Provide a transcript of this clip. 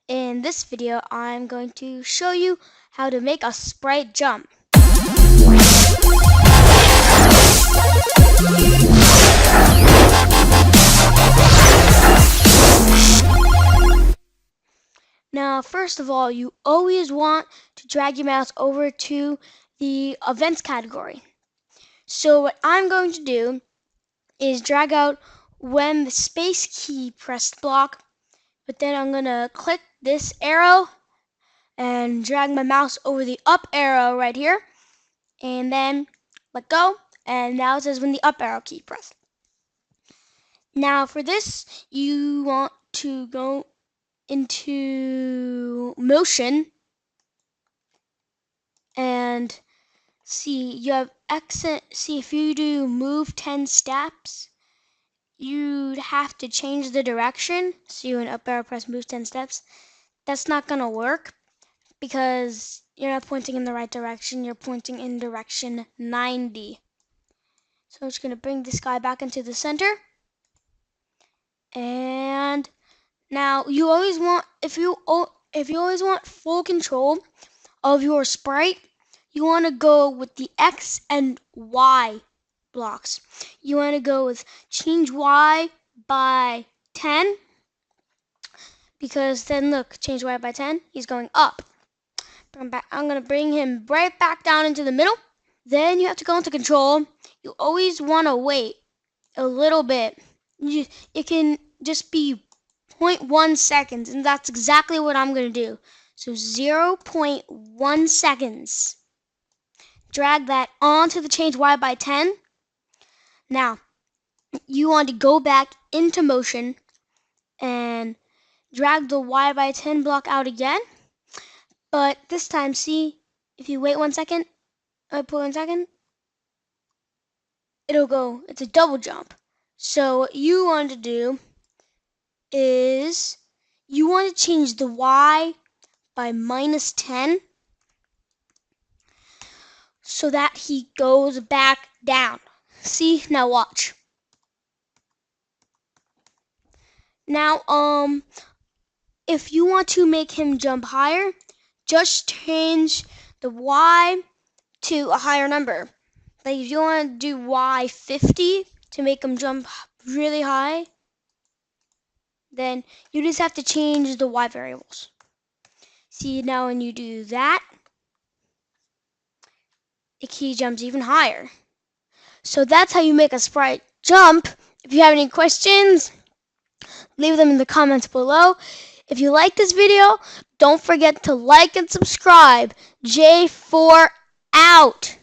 In this video, I'm going to show you how to make a sprite jump. Now, first of all, you always want to drag your mouse over to the events category. So what I'm going to do is drag out when the space key pressed block, but then I'm going to click this arrow and drag my mouse over the up arrow right here, and then let go, and now it says when the up arrow key pressed. Now for this, you want to go into motion and see you have exit. See, if you do move 10 steps, you'd have to change the direction. So you an up arrow press move 10 steps. That's not gonna work because you're not pointing in the right direction. You're pointing in direction 90. So I'm just gonna bring this guy back into the center. And now you always want, if you always want full control of your sprite, you want to go with the X and Y blocks. You want to go with change Y by 10, because then look, change Y by 10, he's going up. I'm going to bring him right back down into the middle. Then you have to go into control. You always want to wait a little bit. It can just be 0.1 seconds, and that's exactly what I'm going to do. So 0.1 seconds. Drag that onto the change Y by 10. Now, you want to go back into motion and drag the Y by 10 block out again. But this time, see, if you wait 1 second, put 1 second, it'll go, it's a double jump. So what you want to do is you want to change the Y by -10 so that he goes back down. See, now watch. Now, if you want to make him jump higher, just change the Y to a higher number. Like if you want to do Y 50 to make him jump really high, then you just have to change the Y variables. See, now when you do that, he jumps even higher. So that's how you make a sprite jump. If you have any questions, leave them in the comments below. If you like this video, don't forget to like and subscribe. J4 out.